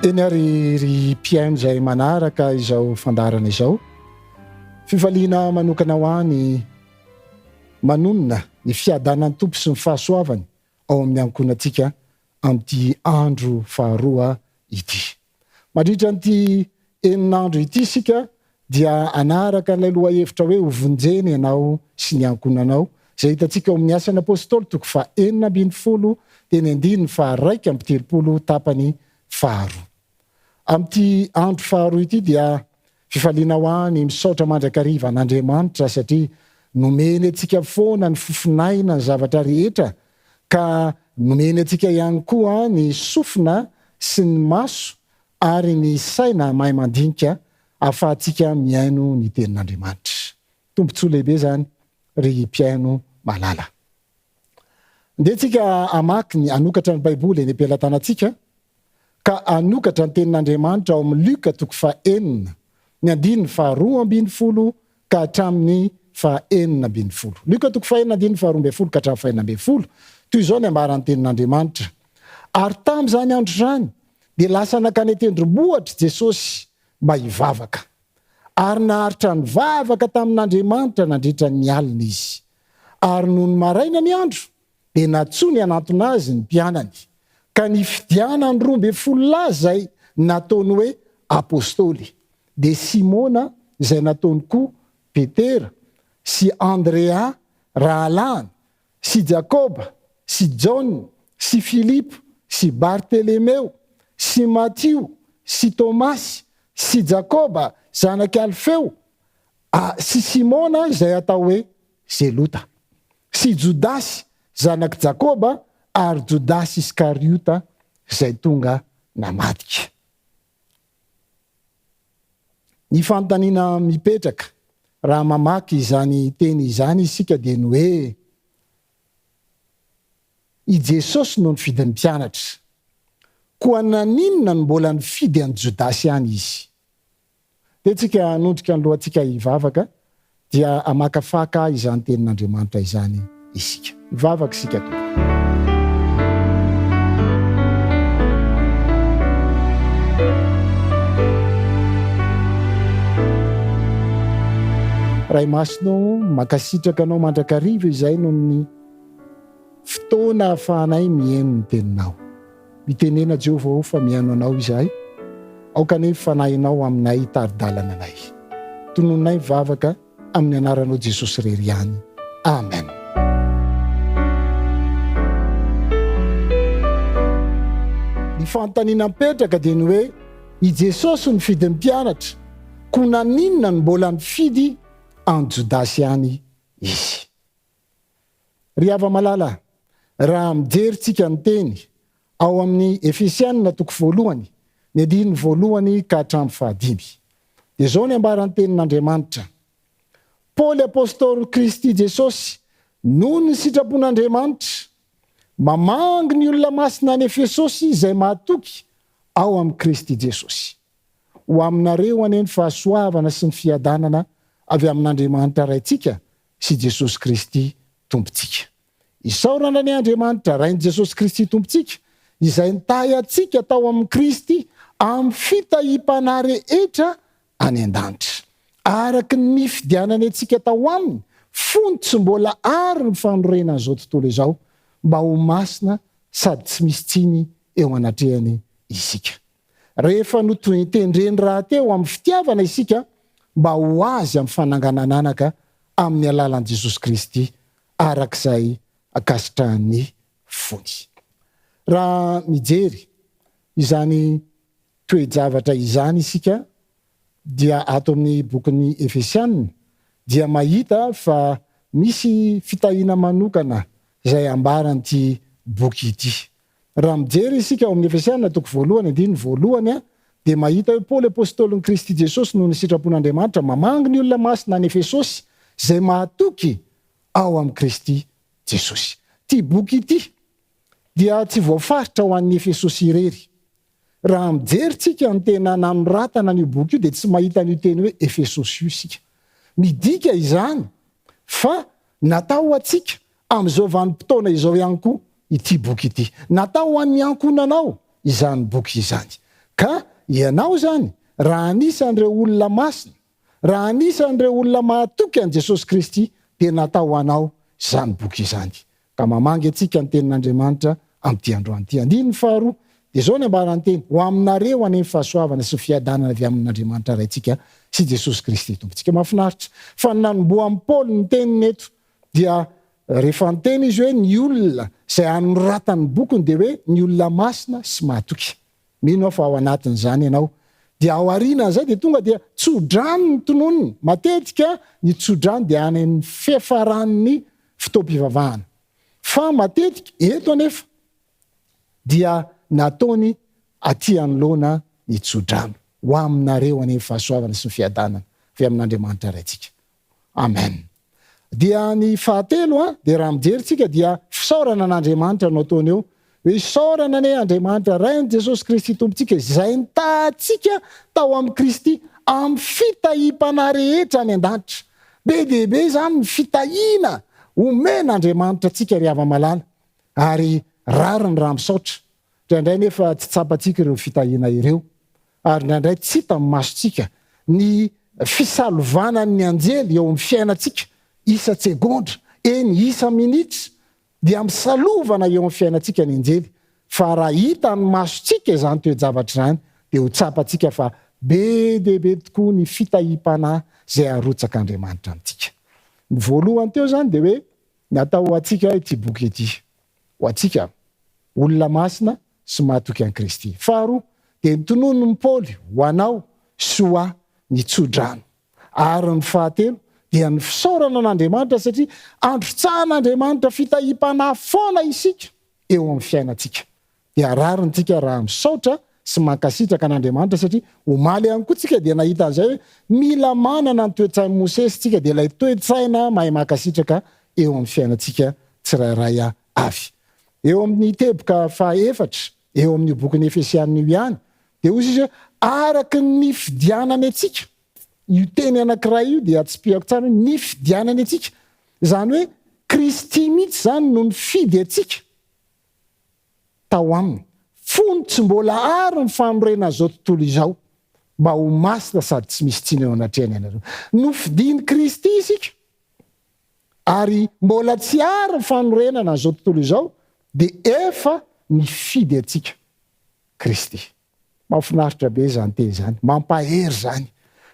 Eny ary ry mpiaino izay manaraka izao fandarana izao, fifaliana manokana ho any manonona ny fiadanan'ny tompo sy ny fahasoavany ao amin'ny ankonantsika amin'ity andro faharoa ity. Mandritra n'ity eninandro ity sika dia anaraka n'ilay lohahevitra hoe hovonjeny ianao sy ny ankonanao, izay hitantsika ao amin'ny asan'ny apôstôly toko 4:12 teny 9:1-3 tapany faharoa. Amin'ity andro faharoa ity dia fifaliana ho any misaotra mandrakariva an'Andriamanitra satria nomeny antsika foana ny fofinaina ny zavatra rehetra, ka nomeny antsika ihany koa ny sofina sy ny maso ary ny saina mahay mandinika ahafahantsika miaino ny tenin'Andriamanitra. Tombontsoa lehibe zany ry mpiaino malala. Ndentsika amaky ny anokatra ny Baiboly eny am-pelantanantsika, ka anokatra ny tenin'Andriamanitra ao amin'ny Luka toko 4:2-12 ka hatramin'ny 4:12. Luka toko 4:12 ka hatramin'ny 4:12. Toy izao ny ambaran'ny tenin'Andriamanitra: ary tamin'izany andro zany dia lasa nakany tendrombohitra Jesosy mba hivavaka, ary naharitra ny vavaka tamin'Andriamanitra nandritra ny alina izy. Ary noho ny maraina ny andro dia natsoa ny anatona azy ny mpianany, ka ny fidiana ny 12 lahy zay nataony hoe apôstôly, dia Simona izay nataony koa Petera, sy Andrea rahalany, sy Jakoba, sy John, sy Filipo, sy Bartelemeo, sy Matio, sy Tomasy, sy Jakoba zanaky Alfeo, sy Simona izay atao hoe Zelota, sy Jodasy zanaky Jakoba, ary Jodasy Iskariota izay tonga namadika. Ny fanontaniana mipetraka raha mamaky izany teny izany isika dia ny hoe i Jesosy no nifidy ny mpianatra, koa naninona no mbola nifidy an'i Jodasy ihany izy? Dia tsika anondrika ny lohantsika hivavaka dia amakafaka izany tenin'Andriamanitra izany isika. Hivavaka isika tompoko. Ray masino, makasitraka anao mandrakariva izay noho ny fotoana ahafahanay mihaino ny teninao. Mitenena Jehovah ho fa mihaino anao izahay, aoka nefa fanahinao aminay taridalana anay. Tononay vavaka amin'ny anaranao Jesosy irery ihany. Amen. Ny fanontaniana mipetraka dia ny hoe i Jesosy nifidy ny mpianatra, koa naninona no mbola nifidy an Jodasy ihany izy? Ry hava malala, raha mijerytsika ny teny ao amin'ny Efesianina toko 1, ny 1 ka hatramin'ny 5, dia zao ny ambaran'ny tenin'Andriamanitra: Paoly apôstôly Kristy Jesosy noho ny sitrapon'Andriamanitra mamangy ny olona masina any Efesosy izay mahatoky ao amin'ny Kristy Jesosy, ho aminareo aneny fahasoavana sy ny fiadanana avy amin'Andriamanitra raintsika sy Jesosy Kristy tompontsika. Isaorana ny Andriamanitra rain'i Jesosy Kristy tompontsika, izay nitahy atsika tao amin'ny Kristy amin'ny fitahim-panahy rehetra any an-danitra, araky ny fidianany atsika tao aminy, fony tsy mbola ary ny fanorena an'izao tontolo izao, mba ho masina sady tsy misy tsiny eo anatrehany isika. Rehefa notendreny raha teo amin'ny fitiavana isika, mba ho azy amin'ny fananganananaka amin'ny alalan'i Jesosy Kristy arak'izay akasitrahan'ny fony. Raha mijery izany toe-javatra izany isika dia ato amin'ny bokin'ny Efesianina dia mahita fa misy fitahina manokana izay ambaran'ity boky ity. Raha mijery isika ao amin'ny Efesianina toko 1:1 dia mahita hoe Paoly apôstôly ny Kristy Jesosy noho ny sitrapon'Andriamanitra mamangy ny olona masina any Efesosy izay mahatoky ao amin'ny Kristy Jesosy. Ty boky ity dia tsy voafaritra ho an'ny Efesosy irery. Raha mijery tsika ny tena nanoratana n'io boky io dia tsy mahita n'io teny hoe Efesosy io isika. Midika izany fa natao atsika amin'izao vanim-potoana izao ihany koa ity boky ity. Natao ho an'ny ankonanao izany boky izany. ka ianao zany raha anisan'ireo olona masina, raha anisan'ireo olona mahatoky an' Jesosy Kristy dia natao anao zany boky izany. Ka mamangy antsika ny tenin'Andriamanitra amin'ity androany ity. Andiny faharoa dia zao ny ambarany teny ho aminareo any fahasoavana sy fiadanana avy amin'Andriamanitra raintsika sy Jesosy Kristy tompontsika. Mahafinaritra fa nanomboa amin'ny Paoly ny teniny eto dia rehefa nyteny izy hoe ny olona izay anoratany bokony dia hoe ny olona masina sy mahatoky. Mino aho fa ao anatin'izany ianao dia ao aorianan'izay dia tonga dia tsodrano ny tononony. Matetika ny tsodrano dia any amin'ny fiafaran'ny fotoam-pivavahana. Fa matetika eto anefa dia nataony aty anoloana ny tsodrano ho aminareo any fahasoavana sy ny fiadanana avy amin'Andriamanitra raintsika. Amen. Dia ny fahatelo dia raha mijeritsika dia fisaorana an'Andriamanitra no ataony eo. Hoe isaorana ane Andriamanitra rain' Jesosy Kristy tompontsika izay nitahantsika tao amin'ny Kristy amin'ny fitahim-panahy rehetra any an-danitra. Be dehibe zany ny fitahiana omen'Andriamanitra atsika ry hava-malala ary rariny raha misaotra. Indraindray nefa tsy tsapantsika ireo fitahiana ireo ary indraindray tsy hita amin'ny masontsika ny fisalovanan'ny anjely eo amin'ny fiainantsika isa-tsegondra isa minitra dia misalovana eo amin'ny fiainantsika ny anjely. Fa raha hita ny masontsika izany toe-javatra izany dia ho tsapantsika fa be dehibe tokoa ny fitahim-panahy izay arotsak'Andriamanitra amintsika. Ny voalohany teo zany dia hoe natao ho antsika ity boky ity ho antsika olona masina sy mahatoky an'i Kristy. Faharoa dia nitonony ny Paoly ho anao sy ho ahy ny tsodrano. Ary ny fahatelo dia ny fisaorana an'Andriamanitra satria androtsahan'Andriamanitra fitahim-panahy foana isika eo amin'ny fiainantsika. Dia rarintsika raha misaotra sy mankasitraka an'Andriamanitra satria omaly ihany koa tsika dia nahita an'izay hoe mila manana ny toe-tsain'i Mosesy tsika dia ilay toe-tsaina mahay mankasitraka eo amin'ny fiainantsika tsirairay avy. Eo amin'ny teboka fahaefatra eo amin'ny bokin'ny Efesianina io ihany dia hozy izy hoe araky ny fidianany atsika. Io teny anankiray io dia atspihako tsara hoe ny fidianany atsika. Zany hoe Kristy mihitsy zany no nifidy atsika tao aminy. Fony tsy mbola ary ny fanorena an'izao tontolo izao mba ho masina sady tsy misy tsiny eo anatrehany ianareo. Nofidiny Kristy isika ary mbola tsy ary ny fanorenana an'izao tontolo izao dia efa nifidy atsika Kristy. Mahafinaritra be zany teny zany, mampahery zany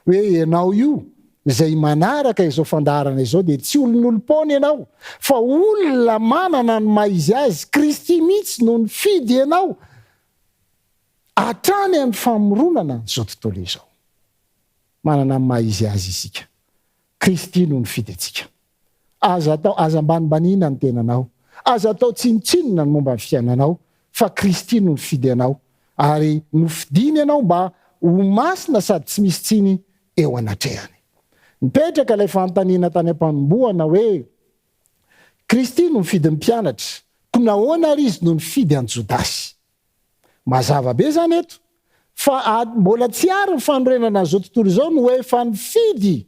hoe ianao io izay manaraka izao fandaharana izao dia tsy olon'olom-pony ianao fa olona manana ny maha izy azy. Kristy mihitsy no nifidy ianao hatrany amin'ny famoronana izao tontolo izao. Manana ny maha izy azy isika. Kristy no nifidy atsika. Aza atao aza ambanimbaniana ny tenanao, aza atao tsinotsinona ny momba ny fiainanao fa Kristy no nifidy ianao ary nofidiny ianao mba ho masina sady tsy misy tsiny eo anatrehany. Nipetraka ilay fanontaniana tany am-panombohana hoe Kristy no nifidy ny mpianatra, ko nahoana ary izy no nifidy an Jodasy? Mazava be zany eto fa mbola tsy ary ny fanorenana an'izao tontolo izao no efa nifidy